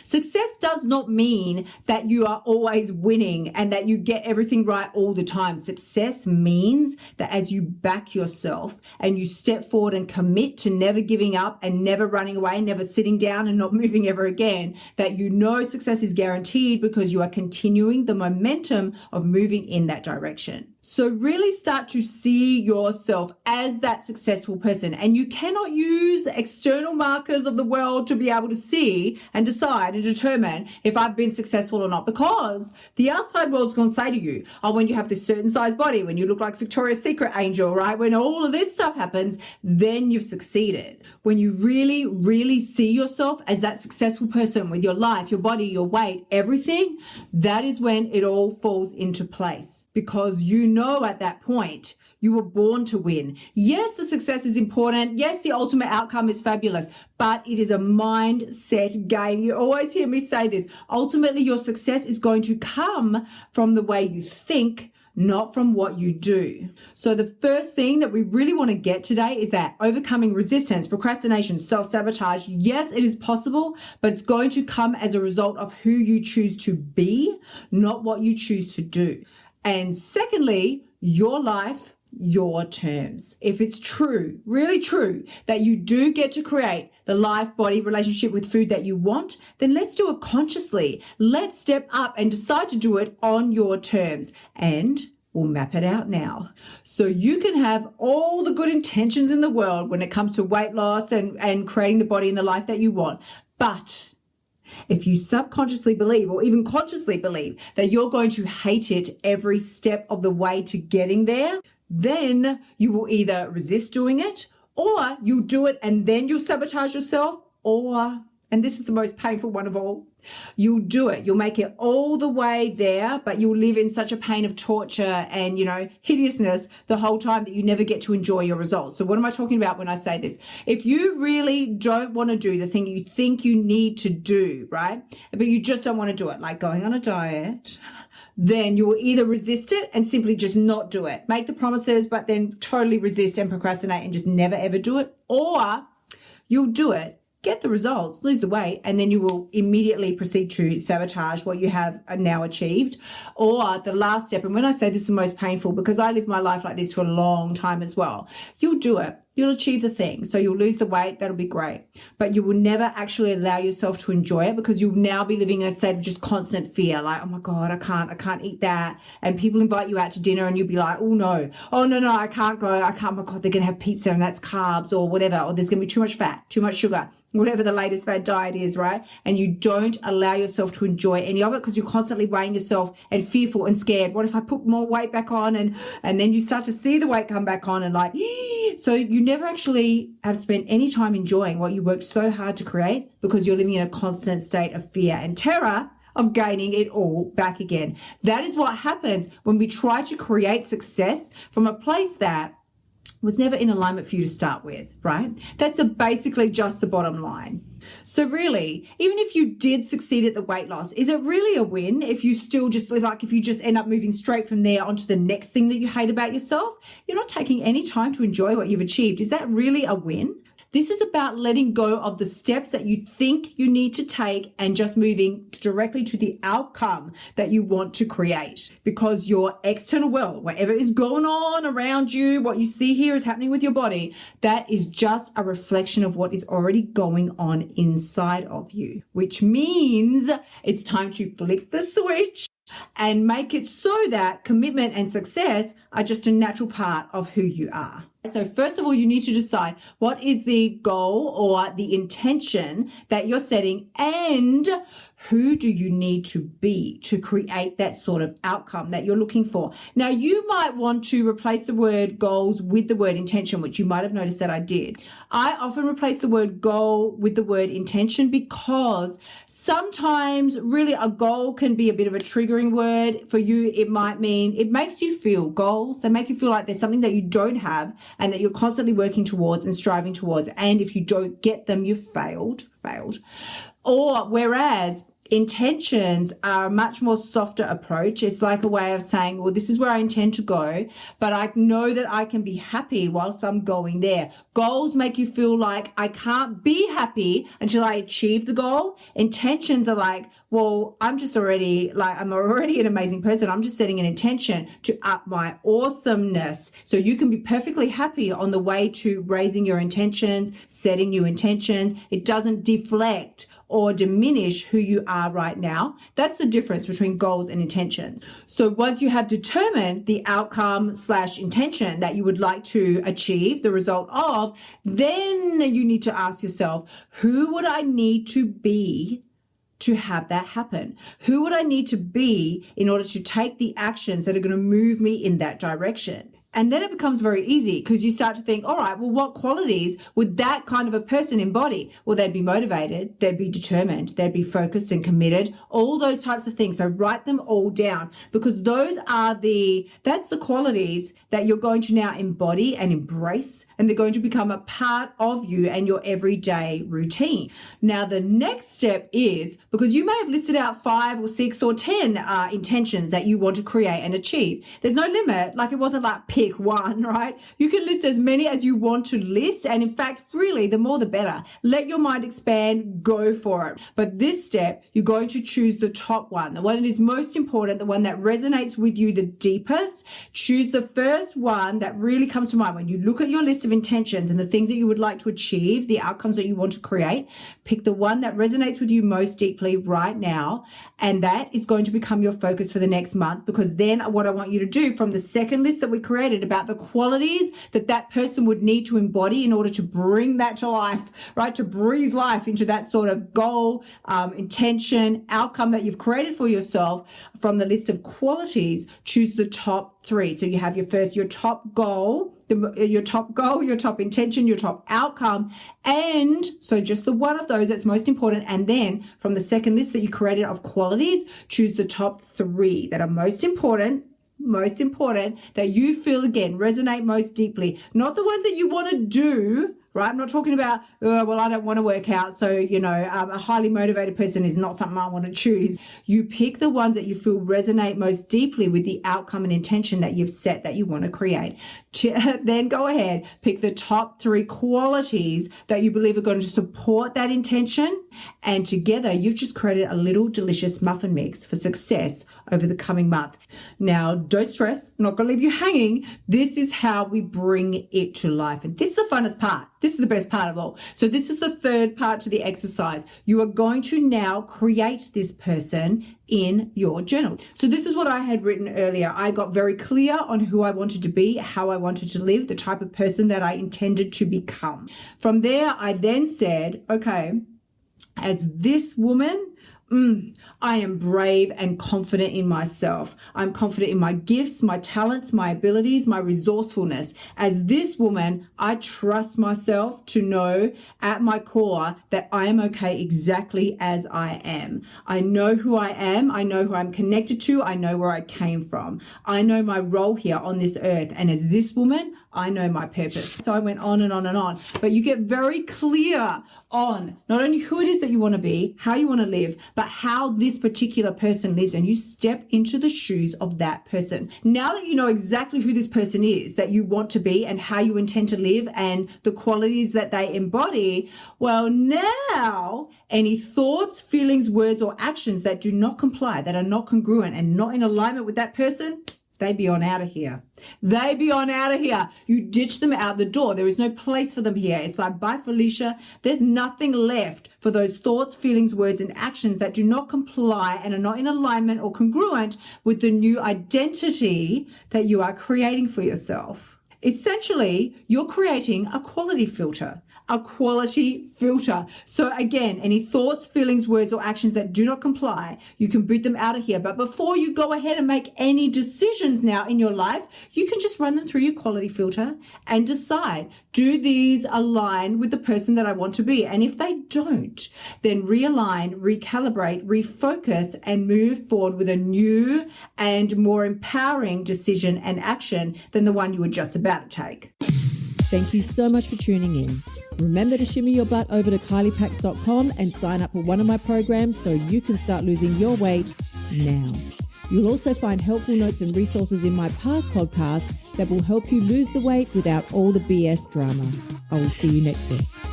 Success does not mean that you are always winning and that you get everything right all the time. Success means that as you back yourself and you step forward and commit to never giving up and never running away, never sitting down and not moving ever again, that you know success is guaranteed because you are continuing the momentum of moving in that direction. So really start to see yourself as that successful person, and you cannot use external markers of the world to be able to see and decide and determine if I've been successful or not, because the outside world's going to say to you, oh, when you have this certain size body, when you look like Victoria's Secret angel, right? When all of this stuff happens, then you've succeeded. When you really, really see yourself as that successful person with your life, your body, your weight, everything, that is when it all falls into place, because you know at that point you were born to win. Yes, the success is important. Yes, the ultimate outcome is fabulous, but it is a mindset game. You always hear me say this. Ultimately, your success is going to come from the way you think, not from what you do. So the first thing that we really want to get today is that overcoming resistance, procrastination, self-sabotage. Yes, it is possible, but it's going to come as a result of who you choose to be, not what you choose to do. And secondly, your life, your terms. If it's true, really true, that you do get to create the life, body, relationship with food that you want, then let's do it consciously. Let's step up and decide to do it on your terms. And we'll map it out now. So you can have all the good intentions in the world when it comes to weight loss and creating the body and the life that you want. But if you subconsciously believe or even consciously believe that you're going to hate it every step of the way to getting there, then you will either resist doing it, or you'll do it and then you'll sabotage yourself, or, and this is the most painful one of all, you'll do it. You'll make it all the way there, but you'll live in such a pain of torture and, hideousness the whole time that you never get to enjoy your results. So what am I talking about when I say this? If you really don't want to do the thing you think you need to do, right? But you just don't want to do it, like going on a diet, then you will either resist it and simply just not do it. Make the promises, but then totally resist and procrastinate and just never ever do it. Or you'll do it, get the results, lose the weight, and then you will immediately proceed to sabotage what you have now achieved. Or the last step, and when I say this is the most painful, because I lived my life like this for a long time as well, you'll do it. You'll achieve the thing. So you'll lose the weight. That'll be great. But you will never actually allow yourself to enjoy it, because you'll now be living in a state of just constant fear. Like, oh my God, I can't eat that. And people invite you out to dinner and you'll be like, oh no, I can't go. Oh my God, they're going to have pizza and that's carbs or whatever. Or there's going to be too much fat, too much sugar, whatever the latest fad diet is, right? And you don't allow yourself to enjoy any of it because you're constantly weighing yourself and fearful and scared. What if I put more weight back on? And then you start to see the weight come back on and like, so you never actually have spent any time enjoying what you worked so hard to create, because you're living in a constant state of fear and terror of gaining it all back again. That is what happens when we try to create success from a place that was never in alignment for you to start with, right? That's basically just the bottom line. So really, even if you did succeed at the weight loss, is it really a win if you still just if you just end up moving straight from there onto the next thing that you hate about yourself? You're not taking any time to enjoy what you've achieved. Is that really a win? This is about letting go of the steps that you think you need to take and just moving directly to the outcome that you want to create, because your external world, whatever is going on around you, what you see here is happening with your body, that is just a reflection of what is already going on inside of you, which means it's time to flick the switch and make it so that commitment and success are just a natural part of who you are. So first of all, you need to decide what is the goal or the intention that you're setting, and who do you need to be to create that sort of outcome that you're looking for. Now, you might want to replace the word goals with the word intention, which you might have noticed that I did. I often replace the word goal with the word intention because sometimes really a goal can be a bit of a triggering word. For you, it might mean, it makes you feel, goals, they make you feel like there's something that you don't have and that you're constantly working towards and striving towards. And if you don't get them, you've failed. Or whereas Intentions are a much more softer approach. It's like a way of saying, well, this is where I intend to go, but I know that I can be happy whilst I'm going there. Goals make you feel like I can't be happy until I achieve the goal. Intentions are like, well, I'm already an amazing person. I'm just setting an intention to up my awesomeness. So you can be perfectly happy on the way to raising your intentions, setting new intentions. It doesn't deflect or diminish who you are right now. That's the difference between goals and intentions. So once you have determined the outcome / intention that you would like to achieve the result of, then you need to ask yourself, who would I need to be to have that happen? Who would I need to be in order to take the actions that are going to move me in that direction? And then it becomes very easy because you start to think, all right, well, what qualities would that kind of a person embody? Well, they'd be motivated, they'd be determined, they'd be focused and committed, all those types of things. So write them all down because that's the qualities that you're going to now embody and embrace, and they're going to become a part of you and your everyday routine. Now, the next step is, because you may have listed out 5 or 6 or 10 intentions that you want to create and achieve. There's no limit. Like, it wasn't like pick one, right? You can list as many as you want to list. And in fact, really, the more the better. Let your mind expand, go for it. But this step, you're going to choose the top one, the one that is most important, the one that resonates with you the deepest. Choose the first one that really comes to mind. When you look at your list of intentions and the things that you would like to achieve, the outcomes that you want to create, pick the one that resonates with you most deeply right now. And that is going to become your focus for the next month, because then what I want you to do from the second list that we created about the qualities that that person would need to embody in order to bring that to life, right? To breathe life into that sort of goal, intention, outcome that you've created for yourself. From the list of qualities, choose the top 3. So you have your top goal, your top intention, your top outcome. And so just the one of those that's most important. And then from the second list that you created of qualities, choose the top 3 that are most important that you feel, again, resonate most deeply. Not the ones that you want to do, right? I'm not talking about, well, I don't want to work out, so, a highly motivated person is not something I want to choose. You pick the ones that you feel resonate most deeply with the outcome and intention that you've set that you want to create. Then go ahead, pick the top 3 qualities that you believe are going to support that intention. And together, you've just created a little delicious muffin mix for success over the coming month. Now, don't stress. I'm not going to leave you hanging. This is how we bring it to life. And this is the funnest part. This is the best part of all. So this is the third part to the exercise. You are going to now create this person in your journal. So this is what I had written earlier. I got very clear on who I wanted to be, how I wanted to live, the type of person that I intended to become. From there, I then said, okay, as this woman, I am brave and confident in myself. I'm confident in my gifts, my talents, my abilities, my resourcefulness. As this woman, I trust myself to know at my core that I am okay exactly as I am. I know who I am. I know who I'm connected to. I know where I came from. I know my role here on this earth. And as this woman, I know my purpose. So I went on and on and on. But you get very clear on not only who it is that you want to be, how you want to live, but how this particular person lives, and you step into the shoes of that person. Now that you know exactly who this person is that you want to be and how you intend to live and the qualities that they embody, well, now any thoughts, feelings, words, or actions that do not comply, that are not congruent and not in alignment with that person, they be on out of here. They be on out of here. You ditch them out the door. There is no place for them here. It's like, bye, Felicia. There's nothing left for those thoughts, feelings, words, and actions that do not comply and are not in alignment or congruent with the new identity that you are creating for yourself. Essentially, you're creating a quality filter. A quality filter. So again, any thoughts, feelings, words, or actions that do not comply, you can boot them out of here. But before you go ahead and make any decisions now in your life, you can just run them through your quality filter and decide, do these align with the person that I want to be? And if they don't, then realign, recalibrate, refocus, and move forward with a new and more empowering decision and action than the one you were just about to take. Thank you so much for tuning in. Remember to shimmy your butt over to kyliepax.com and sign up for one of my programs so you can start losing your weight now. You'll also find helpful notes and resources in my past podcasts that will help you lose the weight without all the BS drama. I will see you next week.